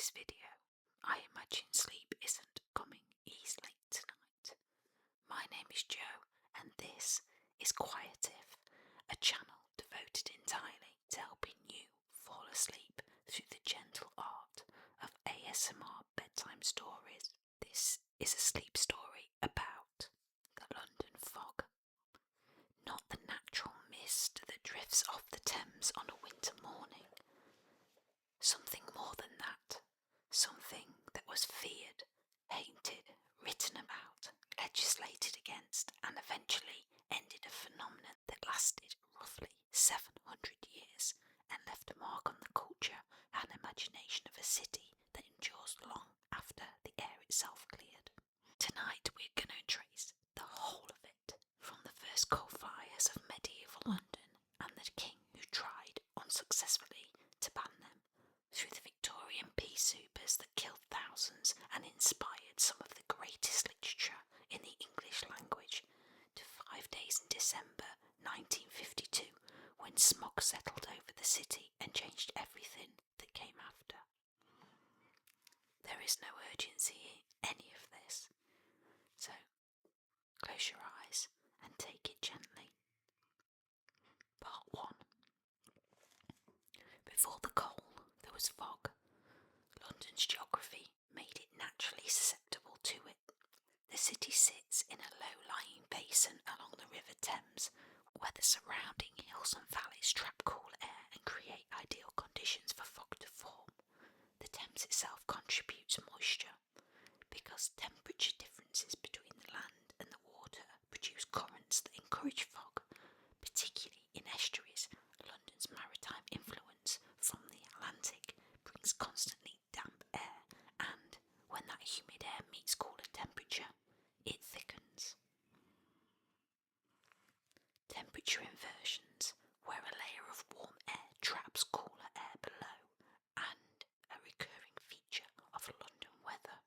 this video. I imagine sleep isn't coming easily tonight. My name is Joe, and this is Quietive, a channel devoted entirely to helping you fall asleep through the gentle art of ASMR bedtime stories. This is a sleep story about the London fog. Not the natural mist that drifts off the Thames on a winter morning. Something more than that. Something that was feared, hated, written about, legislated against, and eventually ended a phenomenon that lasted roughly 700 years and left a mark on the culture and imagination of a city that endures long after the air itself cleared. Tonight we're going to trace the whole of it, from the first coal fires of medieval London and the king who tried unsuccessfully to ban them, through the Victorian pea-soupers that killed thousands and inspired some of the greatest literature in the English language, to 5 days in December 1952, when smog settled over the city and changed everything that came after. There is no urgency in any of this, so close your eyes and take it gently. Part 1. Before the coal, there was fog. London's geography made it naturally susceptible to it. The city sits in a low-lying basin along the River Thames, where the surrounding hills and valleys trap cool air and create ideal conditions for fog to form. The Thames itself contributes moisture, because temperature differences between the land and the water produce currents that encourage fog, particularly in estuaries. London's maritime influence from the Atlantic brings constantly damp air, and when that humid air meets cooler temperature, it thickens. Temperature inversions, where a layer of warm air traps cooler air below, and a recurring feature of London weather.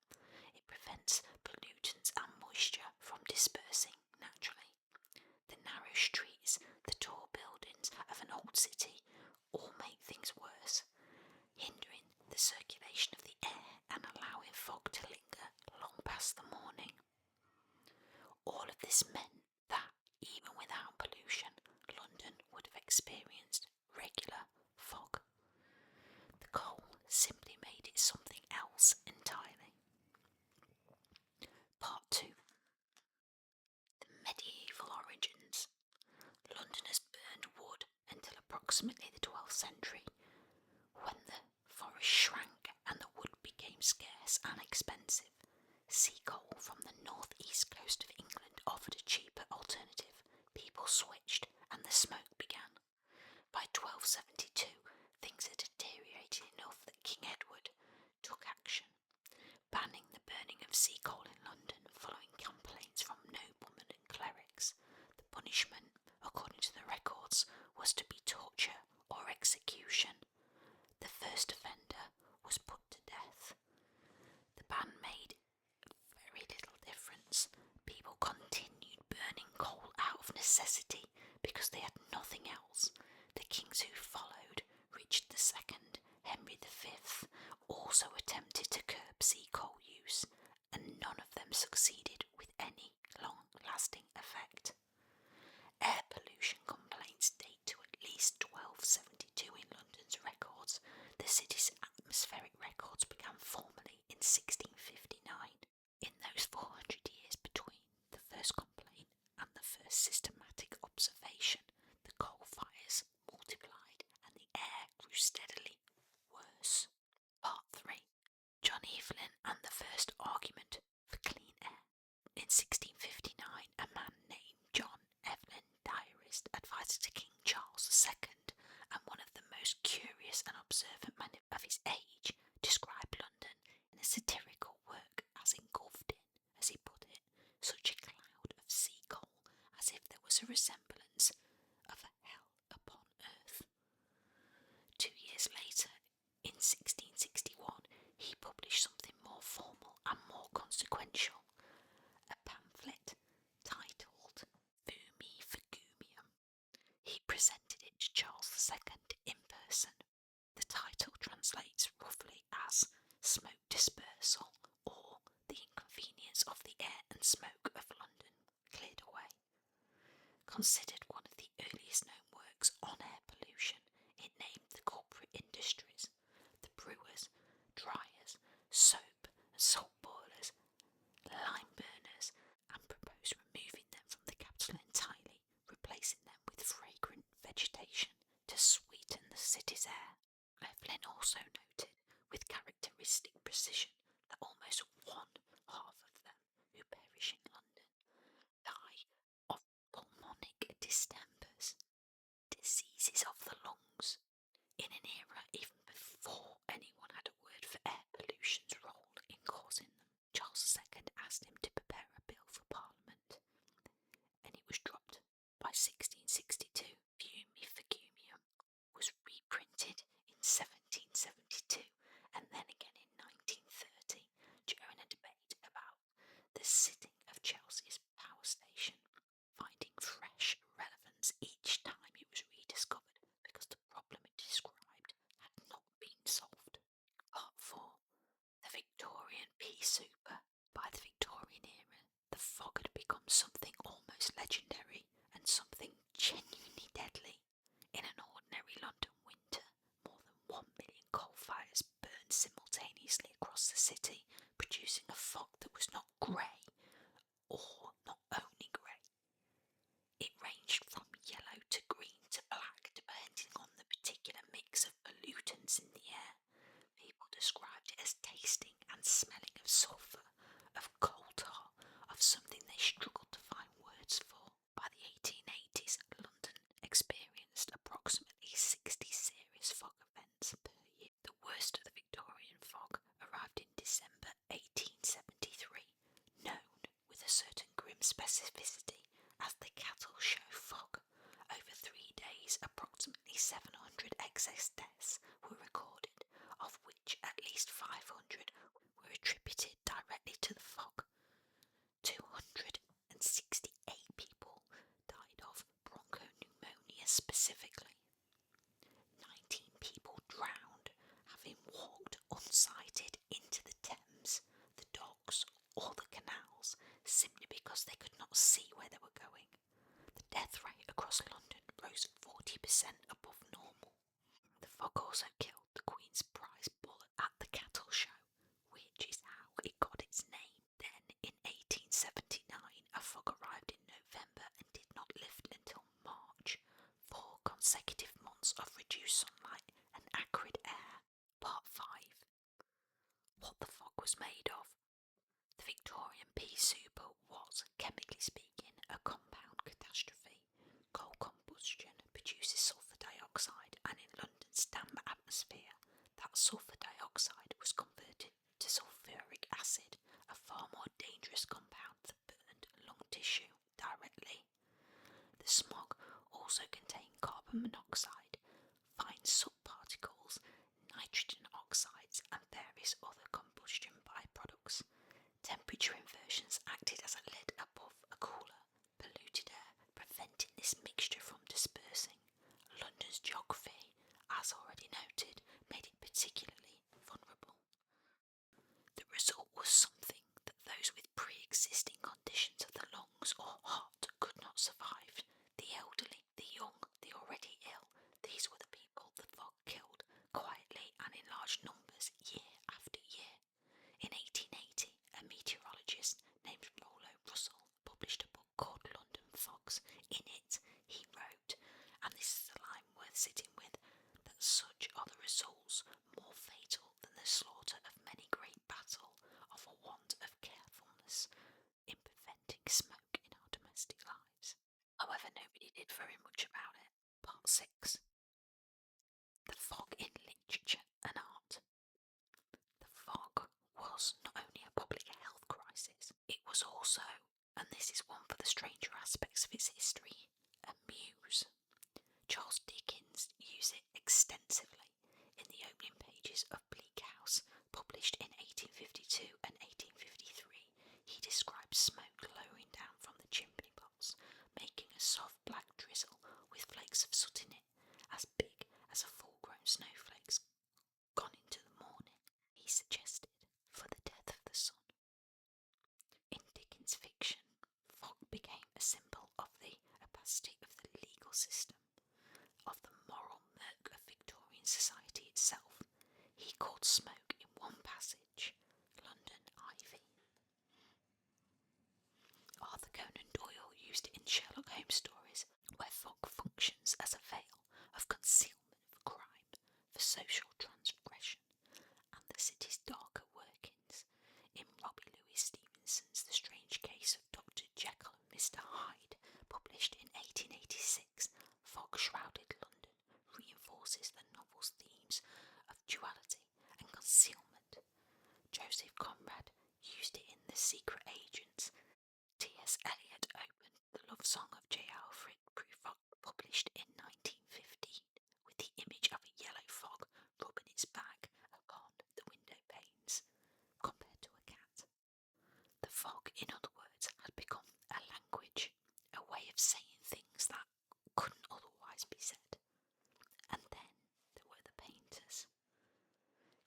It prevents pollutants and moisture from dispersing naturally. The narrow streets, the tall buildings of an old city all make things worse, hindering the circulation of the air and allowing fog to linger long past the morning. All of this meant that, even without pollution, London would have experienced regular fog. The coal simply made it something else entirely. Part 2. The medieval origins. London has burned wood until approximately the 12th century, when the forest shrank and the wood became scarce and expensive. Sea coal from the northeast coast of England offered a cheaper alternative. People switched and the smoke began. By 1272, things had deteriorated enough that King Edward took action, banning the burning of sea coal in London following complaints from noblemen and clerics. The punishment, according to the records, was to be torture or execution. The first offender was put to death. The ban made very little difference. People continued burning coal out of necessity because they had nothing else. The kings who followed, Richard II, Henry V, also attempted to curb sea coal use, and none of them succeeded with any long-lasting effect. Air pollution complaints date to at least 1272 in London's records. The city's atmospheric records began formally in 1659. In those 400 years between the first complaint and the first systematic observation, the coal fires multiplied and the air grew steadily worse. Part 3. John Evelyn and the first argument for clean air. In 1659, a man named John Evelyn, diarist, advisor to King Charles II, and one of the most curious and observant men of his age, described London in a satirical work as engulfed in, as he put it, such a cloud of sea coal as if there was a resemblance of a hell upon earth. 2 years later, in 1661, he published something more formal and more consequential, a pamphlet titled Fumi Fagumium. He presented it to Charles II in person. The title translates roughly as smoke dispersal, or the inconvenience of the air and smoke of London cleared away. Considered one of the earliest known works on air pollution, it named the culprit industries, the brewers, dryers, soap and salt boilers, lime burners, and proposed removing them from the capital entirely, replacing them with fragrant vegetation to sweeten the city's air. Evelyn also noted, with characteristic precision, that almost one half of them who perish in London die of pulmonic distempers, diseases of the lungs, in an era even before anyone had a word for air pollution's role in causing them. Charles II asked him to prepare a bill for Parliament, and it was dropped by 1662. Fiumi Fecunium was reprinted in 1772 and then again in 1930 during a debate about the sitting of Chelsea's power station, finding fresh relevance each time it was rediscovered because the problem it described had not been solved. Part 4. The Victorian pea-souper. By the Victorian era, the fog had become something almost legendary and something genuinely deadly. In an ordinary London winter, more than 1 million coal fires burned simultaneously across the city, producing a fog that was not grey, or not only grey. It ranged from yellow to green to black, depending on the particular mix of pollutants in the air. People described it as tasting and smelling of sulphur, of coal tar, of something they struggled to find words for. By the 1880s, London experienced approximately 60 serious fog events per year. The worst of the Victorian fog arrived in December 1873, known with a certain grim specificity as the Cattle Show fog. Over 3 days, approximately 700 excess deaths were recorded, of which at least 500 were attributed directly to the fog. 268 people died of bronchopneumonia specifically. 19 people drowned, having walked unsighted into the Thames, the docks, or the canals, simply because they could not see where they were going. The death rate across London rose 40% above normal. The fog also killed the Queen's prize bull at the Cattle Show, which is how it got its name. Then, in 1879, a fog arrived in November and did not lift until March. 4 consecutive months of reduced sunlight and acrid air. Part 5. What the fog was made of. The Victorian pea-souper was, chemically speaking, a compound catastrophe. Coal combustion produces sulphur dioxide, and in London's damp atmosphere, that sulphur dioxide was converted to sulphuric acid, a far more dangerous compound that burned lung tissue directly. The smog also contained carbon monoxide, fine subparticles, nitrogen oxides, and various other combustion byproducts. Temperature inversions acted as a lid above a cooler, polluted air, preventing this mixture from dispersing. London's geography, as already noted, made it particularly vulnerable. The result was something that those with pre-existing conditions of the lungs or heart could not survive. The elderly, the young, the already ill, these were the people the fog killed, quietly and in large numbers, year after year. In 1880, a meteorologist named Rollo Russell published a book called London Fogs. In it, he wrote, and this is a line worth sitting with, that such are the results, more fatal than the slaughter of many great battle, of a want of carefulness in preventing smoke in our domestic lives. However, nobody did very much about it. Part 6. The fog in literature and art. The fog was not only a public health crisis, it was also, and this is one for the stranger aspects of its history, a muse. Charles Dickens used it extensively in the opening pages of Bleak House, published in 1852 and 1853. He described smoke lowering down from the chimney pots, making a soft black drizzle with flakes of soot in it, as big as a full-grown snowflake. called Smoke in one passage, London Ivy. Arthur Conan Doyle used it in Sherlock Holmes stories, where fog functions as a veil of concealment for crime, for social transgression, and the city's darker workings. In Robbie Louis Stevenson's The Strange Case of Dr. Jekyll and Mr. Hyde, published in 1886, fog-shrouded London reinforces the novel's themes of duality and concealment. Joseph Conrad used it in The Secret Agents. T.S. Eliot opened The Love Song of J. Alfred Prufrock, published in 1915, with the image of a yellow fog rubbing its back upon the window panes, compared to a cat. The fog, in other words, had become a language, a way of saying things that couldn't otherwise be said. And then there were the painters.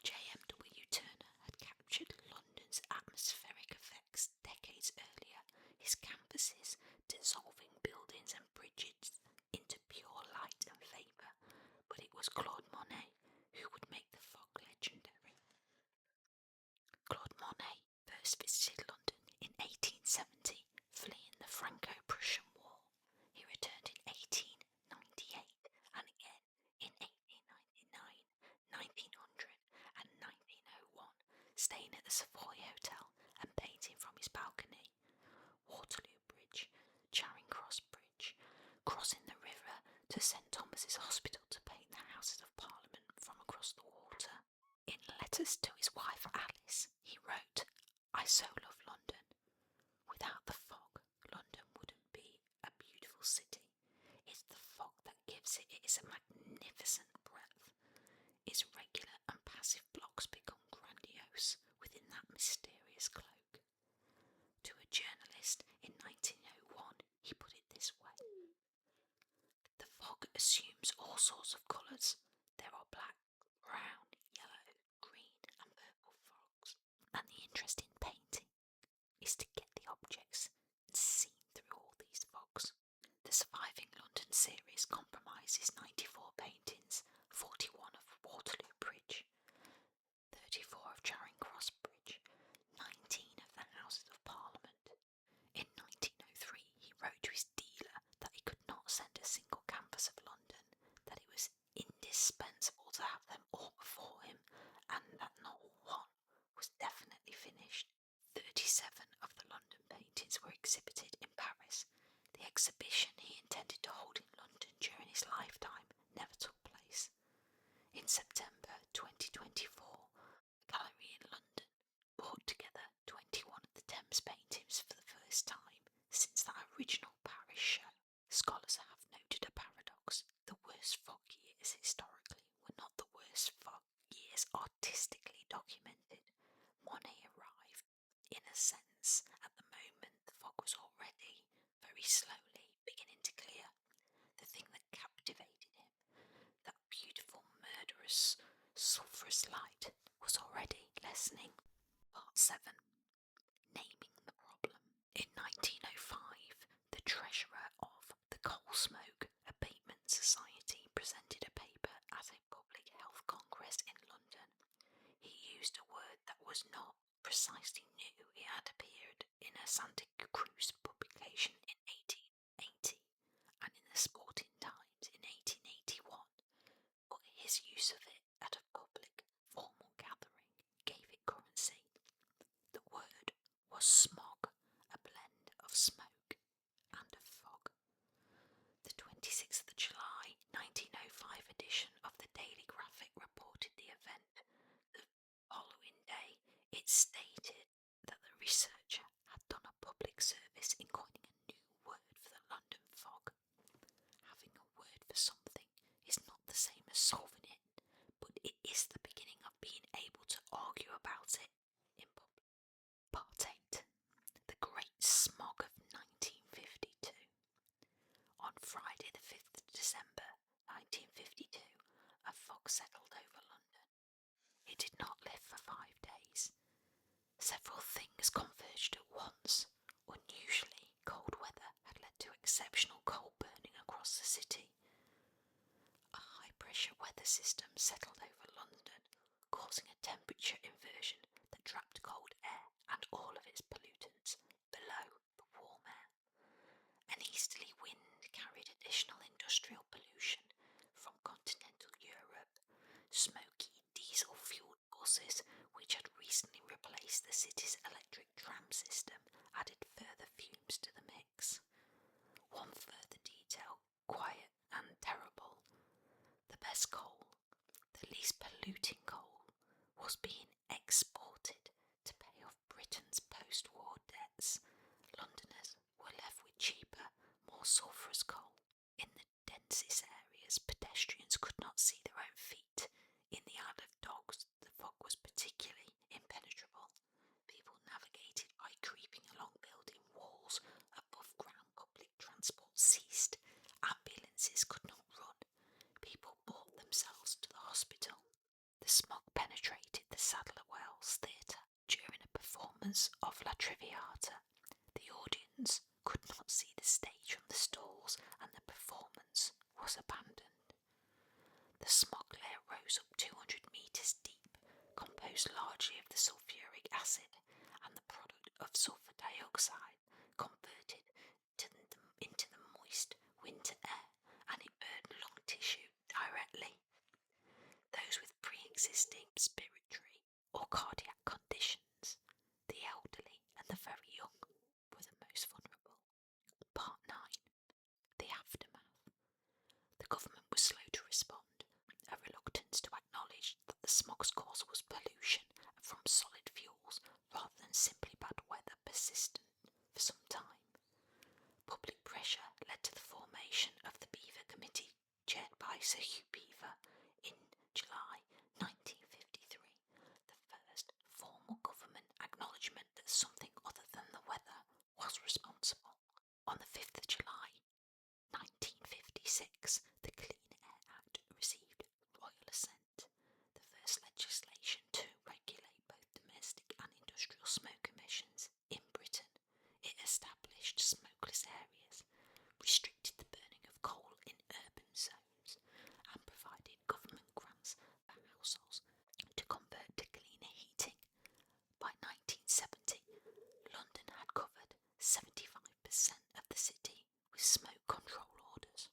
J.M.W. Turner had captured London's atmospheric effects decades earlier, his canvases dissolving buildings and bridges into pure light and vapour, but it was Claude Monet who would make the fog legendary. Claude Monet first visited London in 1870, fleeing the Franco-Prussian War. He returned in 1898 and again in 1899, 1900 and 1901, staying at the Savoy Hotel and painting from his balcony. Waterloo Bridge, Charing Cross Bridge, crossing the river to St Thomas's Hospital to paint the Houses of Parliament from across the water. In letters to his wife Alice, he wrote, "I so love London. Without the fog, London wouldn't be a beautiful city. It's the fog that gives it its magnificent breadth. Its regular and passive blocks become grandiose within that mysterious cloak." To a journalist in 1901, he put it this way: "The fog assumes all sorts of colours. There are black, brown, yellow, green and purple fogs. And the interest in painting is to get the objects seen through all these fogs." The surviving London series compromises 94 paintings, 41 of Waterloo Bridge, 34 of Charing Cross Bridge, 19 of the Houses of Parliament. In 1903 he wrote to his dealer that he could not send a single canvas of London, that it was indispensable to have them all before him, and that not one was definitely finished. 37 of the London paintings were exhibited in Paris. The exhibition he intended to hold in London during his lifetime never took place. In September 2024, a gallery in London brought together 21 of the Thames paintings for the first time since that original Paris show. Scholars have noted a paradox. The worst fog years historically were not the worst fog years artistically documented. Monet arrived, in a sense, at the moment the fog was already, very slowly, beginning to clear. The thing that captivated him, that beautiful, murderous, sulphurous light, was already lessening. Part 7. Naming the problem. In 1905, the treasurer of the Coal Smoke Abatement Society presented a paper at a public health congress in London. He used a word that was not precisely new. It had appeared in a Santa Cruz publication in 1880 and in the Sporting Times in 1881, but his use of it at a public formal gathering gave it currency. The word was smog, a blend of smoke and of fog. The 26th of July 1905 edition of the Daily Graphic reported the event. The following day, it stated that the researcher had done a public service in coining a new word for the London fog. Having a word for something is not the same as solving it, but it is the beginning of being able to argue about it in public. Part 8. The Great Smog of 1952. On Friday the 5th of December 1952, a fog settled over London. It did not live for 5 days. Several things converged at once. Unusually cold weather had led to exceptional coal burning across the city. A high-pressure weather case, the city's electric tram system added further fumes to the mix. One further detail, quiet and terrible: the best coal, the least polluting coal, was being exported to pay off Britain's post-war debts. Londoners were left with cheaper, more sulphurous coal. In the densest areas, pedestrians could not see their own feet. In the Isle of Dogs, the fog was particularly impenetrable. People navigated by creeping along building walls. Above ground public transport ceased. Ambulances could not run. People bought themselves to the hospital. The smog penetrated the Sadler Wells Theatre during a performance of La Traviata. The audience could not see the stage from the stalls, and the performance was abandoned. The smog layer rose up 200 metres deep, composed largely of the sulphuric acid and the product of sulphur dioxide, converted into the moist winter air, and it burned lung tissue directly. Those with pre-existing respiratory or cardiac conditions, the elderly and the very young were the most vulnerable. Part 9. The aftermath. The government was slow to respond. A reluctance to acknowledge that the smog's cause was pollution from solid fuels rather than simply bad weather persisted for some time. Public pressure led to the formation of the Beaver Committee, chaired by Sir Hugh Beaver, in July 1953, the first formal government acknowledgement that something other than the weather was responsible. On the 5th of July 1956, the Clean Air Act received royal assent, the first legislation to regulate both domestic and industrial smoke emissions in Britain. It established smokeless areas, restricted the burning of coal in urban zones, and provided government grants for households to convert to cleaner heating. By 1970, London had covered 75% of the city with smoke control orders.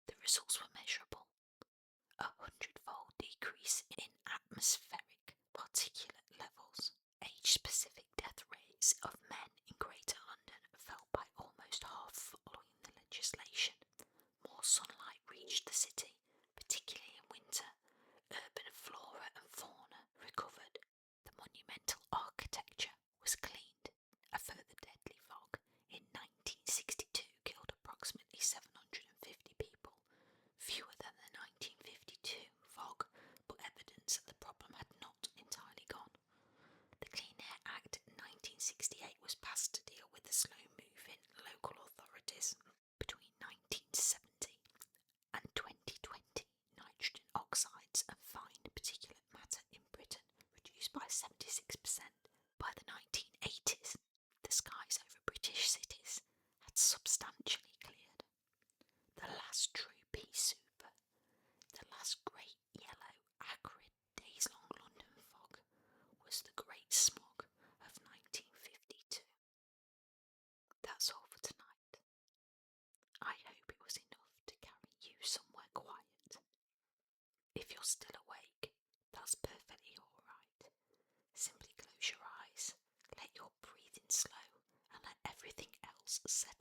The results were measurable: 100-fold decrease in atmospheric particulate levels. Age-specific death rates of men in Greater London fell by almost half following the legislation. More sunlight reached the city, particularly in winter. Urban flora and fauna recovered. The monumental architecture was cleaned. A further deadly fog in 1962 killed approximately 750 people, fewer than the 1952 fog, but evidence that the problem had not entirely gone. The Clean Air Act 1968 was passed to deal with the slow-moving local authorities. Between 1970 and 2020, nitrogen oxides and fine particulate matter in Britain reduced by 76%. By the 1980s, the skies over British cities had substantially cleared. The last true pea-souper, the last great yellow, acrid, days-long London fog, was the Great Smog of 1952. That's all for tonight. I hope it was enough to carry you somewhere quiet. If you're still awake, that's perfectly alright. Simply close your eyes, let your breathing slow, and let everything else settle